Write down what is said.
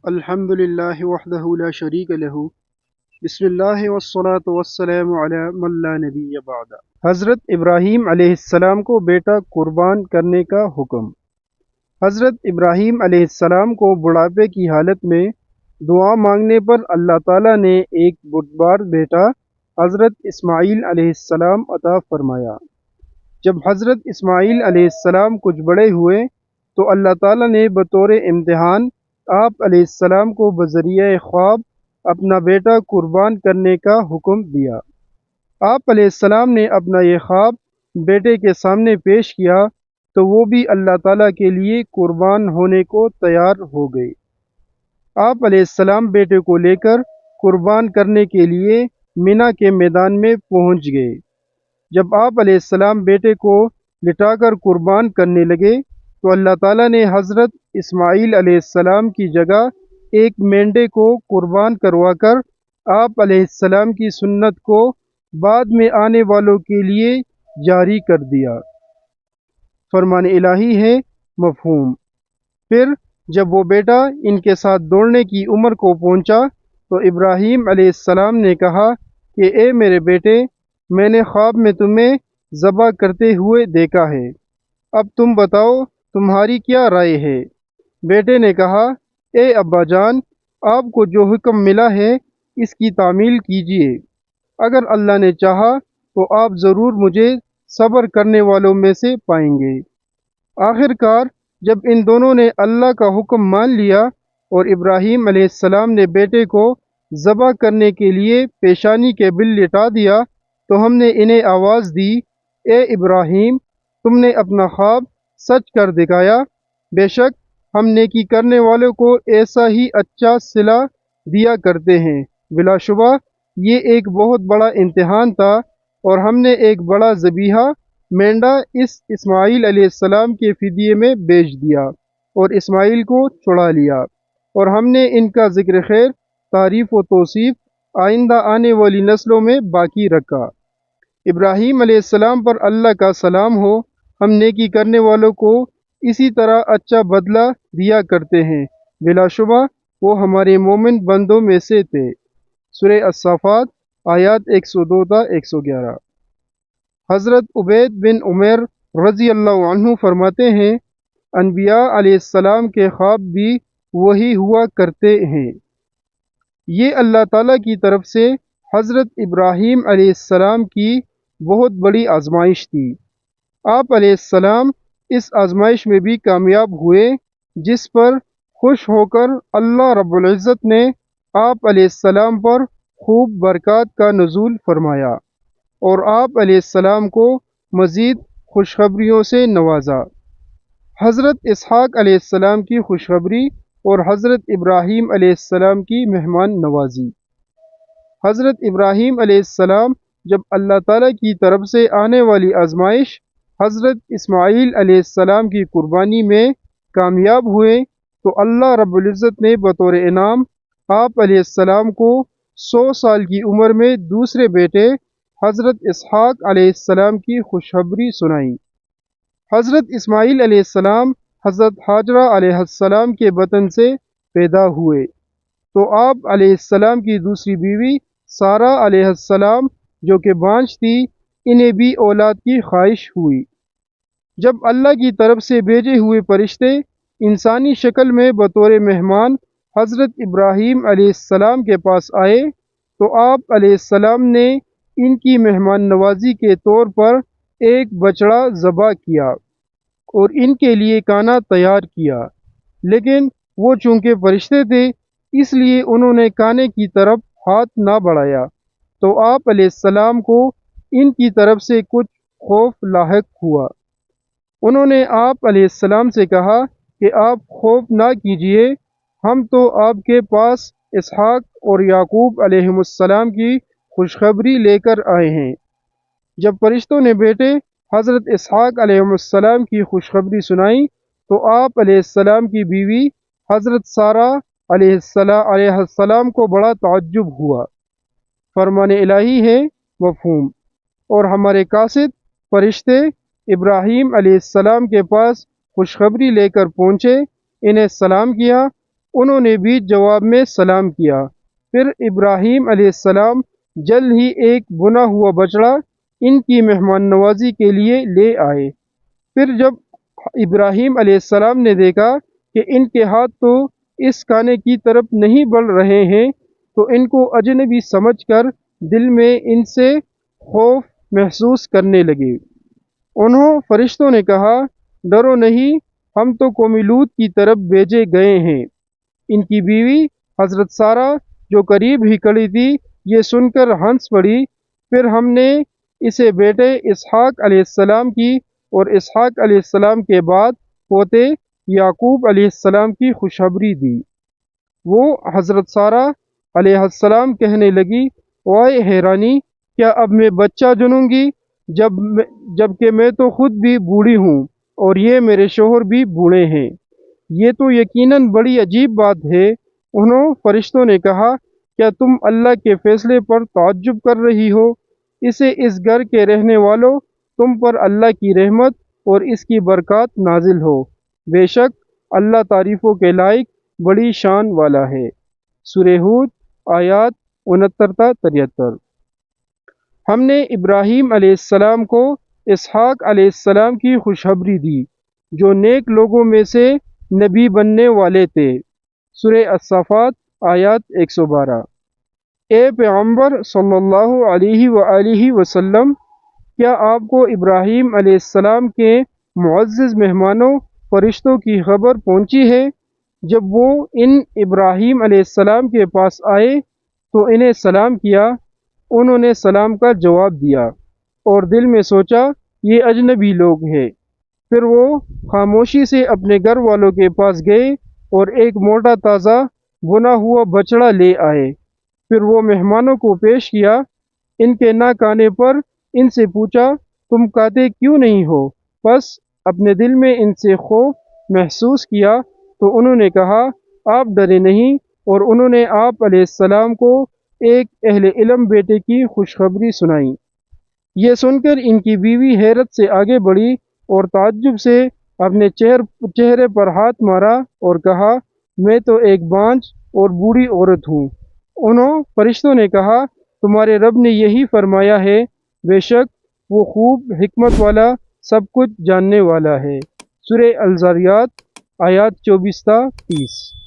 الحمد للہ وحدہ لا شریک لہ بسم اللہ والصلاة والسلام علی من لا نبی بعد۔ حضرت ابراہیم علیہ السلام کو بیٹا قربان کرنے کا حکم۔ حضرت ابراہیم علیہ السلام کو بڑھاپے کی حالت میں دعا مانگنے پر اللہ تعالیٰ نے ایک بردبار بیٹا حضرت اسماعیل علیہ السلام عطا فرمایا۔ جب حضرت اسماعیل علیہ السلام کچھ بڑے ہوئے تو اللہ تعالیٰ نے بطور امتحان آپ علیہ السلام کو بذریعہ خواب اپنا بیٹا قربان کرنے کا حکم دیا۔ آپ علیہ السلام نے اپنا یہ خواب بیٹے کے سامنے پیش کیا تو وہ بھی اللہ تعالیٰ کے لیے قربان ہونے کو تیار ہو گئے۔ آپ علیہ السلام بیٹے کو لے کر قربان کرنے کے لیے مینا کے میدان میں پہنچ گئے۔ جب آپ علیہ السلام بیٹے کو لٹا کر قربان کرنے لگے تو اللہ تعالیٰ نے حضرت اسماعیل علیہ السلام کی جگہ ایک مینڈے کو قربان کروا کر آپ علیہ السلام کی سنت کو بعد میں آنے والوں کے لیے جاری کر دیا۔ فرمان الہی ہے مفہوم۔ پھر جب وہ بیٹا ان کے ساتھ دوڑنے کی عمر کو پہنچا تو ابراہیم علیہ السلام نے کہا کہ اے میرے بیٹے، میں نے خواب میں تمہیں ذبح کرتے ہوئے دیکھا ہے، اب تم بتاؤ تمہاری کیا رائے ہے؟ بیٹے نے کہا، اے ابا جان، آپ کو جو حکم ملا ہے اس کی تعمیل کیجیے، اگر اللہ نے چاہا تو آپ ضرور مجھے صبر کرنے والوں میں سے پائیں گے۔ آخر کار جب ان دونوں نے اللہ کا حکم مان لیا اور ابراہیم علیہ السلام نے بیٹے کو ذبح کرنے کے لیے پیشانی کے بل لٹا دیا تو ہم نے انہیں آواز دی، اے ابراہیم، تم نے اپنا خواب سچ کر دکھایا، بے شک ہم نیکی کرنے والوں کو ایسا ہی اچھا صلہ دیا کرتے ہیں۔ بلا شبہ یہ ایک بہت بڑا امتحان تھا اور ہم نے ایک بڑا ذبیحہ مینڈا اس اسماعیل علیہ السلام کے فدیے میں بیچ دیا اور اسماعیل کو چھڑا لیا، اور ہم نے ان کا ذکر خیر، تعریف و توصیف آئندہ آنے والی نسلوں میں باقی رکھا۔ ابراہیم علیہ السلام پر اللہ کا سلام ہو، ہم نیکی کرنے والوں کو اسی طرح اچھا بدلہ دیا کرتے ہیں، بلا شبہ وہ ہمارے مومن بندوں میں سے تھے۔ سورہ الصافات آیات 102 تا 111۔ حضرت عبید بن عمیر رضی اللہ عنہ فرماتے ہیں، انبیاء علیہ السلام کے خواب بھی وہی ہوا کرتے ہیں۔ یہ اللہ تعالیٰ کی طرف سے حضرت ابراہیم علیہ السلام کی بہت بڑی آزمائش تھی۔ آپ علیہ السلام اس آزمائش میں بھی کامیاب ہوئے، جس پر خوش ہو کر اللہ رب العزت نے آپ علیہ السلام پر خوب برکات کا نزول فرمایا اور آپ علیہ السلام کو مزید خوشخبریوں سے نوازا۔ حضرت اسحاق علیہ السلام کی خوشخبری اور حضرت ابراہیم علیہ السلام کی مہمان نوازی۔ حضرت ابراہیم علیہ السلام جب اللہ تعالیٰ کی طرف سے آنے والی آزمائش حضرت اسماعیل علیہ السلام کی قربانی میں کامیاب ہوئے تو اللہ رب العزت نے بطور انعام آپ علیہ السلام کو 100 سال کی عمر میں دوسرے بیٹے حضرت اسحاق علیہ السلام کی خوشخبری سنائی۔ حضرت اسماعیل علیہ السلام حضرت ہاجرہ علیہ السلام کے بطن سے پیدا ہوئے تو آپ علیہ السلام کی دوسری بیوی سارہ علیہ السلام جو کہ بانجھ تھی، انہیں بھی اولاد کی خواہش ہوئی۔ جب اللہ کی طرف سے بھیجے ہوئے فرشتے انسانی شکل میں بطور مہمان حضرت ابراہیم علیہ السلام کے پاس آئے تو آپ علیہ السلام نے ان کی مہمان نوازی کے طور پر ایک بچڑا ذبح کیا اور ان کے لیے کھانا تیار کیا، لیکن وہ چونکہ فرشتے تھے اس لیے انہوں نے کھانے کی طرف ہاتھ نہ بڑھایا تو آپ علیہ السلام کو ان کی طرف سے کچھ خوف لاحق ہوا۔ انہوں نے آپ علیہ السلام سے کہا کہ آپ خوف نہ کیجیے، ہم تو آپ کے پاس اسحاق اور یعقوب علیہ السلام کی خوشخبری لے کر آئے ہیں۔ جب فرشتوں نے بیٹے حضرت اسحاق علیہ السلام کی خوشخبری سنائی تو آپ علیہ السلام کی بیوی حضرت سارہ علیہ السلام کو بڑا تعجب ہوا۔ فرمان الہی ہے مفہوم۔ اور ہمارے قاصد فرشتے ابراہیم علیہ السلام کے پاس خوشخبری لے کر پہنچے، انہیں سلام کیا انہوں نے بھی جواب میں سلام کیا۔ پھر ابراہیم علیہ السلام جلد ہی ایک بنا ہوا بچڑا ان کی مہمان نوازی کے لیے لے آئے۔ پھر جب ابراہیم علیہ السلام نے دیکھا کہ ان کے ہاتھ تو اس کھانے کی طرف نہیں بڑھ رہے ہیں، تو ان کو اجنبی سمجھ کر دل میں ان سے خوف محسوس کرنے لگے۔ انہوں فرشتوں نے کہا، ڈرو نہیں، ہم تو قوم لوط کی طرف بھیجے گئے ہیں۔ ان کی بیوی حضرت سارہ جو قریب ہی کھڑی تھی، یہ سن کر ہنس پڑی۔ پھر ہم نے اسے بیٹے اسحاق علیہ السلام کی اور اسحاق علیہ السلام کے بعد پوتے یعقوب علیہ السلام کی خوشخبری دی۔ وہ حضرت سارہ علیہ السلام کہنے لگی، اوائے حیرانی، کیا اب میں بچہ جنوں گی جبکہ میں تو خود بھی بوڑھی ہوں اور یہ میرے شوہر بھی بوڑھے ہیں؟ یہ تو یقیناً بڑی عجیب بات ہے۔ انہوں فرشتوں نے کہا، کیا تم اللہ کے فیصلے پر تعجب کر رہی ہو؟ اسے اس گھر کے رہنے والوں، تم پر اللہ کی رحمت اور اس کی برکات نازل ہو۔ بے شک اللہ تعریفوں کے لائق بڑی شان والا ہے۔ سورہ ہود آیات 69 تا 73۔ ہم نے ابراہیم علیہ السلام کو اسحاق علیہ السلام کی خوشخبری دی، جو نیک لوگوں میں سے نبی بننے والے تھے۔ سورہ الصافات آیات 112۔ اے پیغمبر صلی اللہ علیہ وآلہ وسلم، کیا آپ کو ابراہیم علیہ السلام کے معزز مہمانوں فرشتوں کی خبر پہنچی ہے؟ جب وہ ان ابراہیم علیہ السلام کے پاس آئے تو انہیں سلام کیا۔ انہوں نے سلام کا جواب دیا اور دل میں سوچا یہ اجنبی لوگ ہیں۔ پھر وہ خاموشی سے اپنے گھر والوں کے پاس گئے اور ایک موٹا تازہ بنا ہوا بچڑا لے آئے۔ پھر وہ مہمانوں کو پیش کیا۔ ان کے نہ کھانے پر ان سے پوچھا، تم کھاتے کیوں نہیں ہو؟ پس اپنے دل میں ان سے خوف محسوس کیا تو انہوں نے کہا، آپ ڈرے نہیں، اور انہوں نے آپ علیہ السلام کو ایک اہل علم بیٹے کی خوشخبری سنائی۔ یہ سن کر ان کی بیوی حیرت سے آگے بڑھی اور تعجب سے اپنے چہرے پر ہاتھ مارا اور کہا، میں تو ایک بانجھ اور بوڑھی عورت ہوں۔ انہوں فرشتوں نے کہا، تمہارے رب نے یہی فرمایا ہے، بے شک وہ خوب حکمت والا، سب کچھ جاننے والا ہے۔ سورہ الذاریات آیات 24 تا 30۔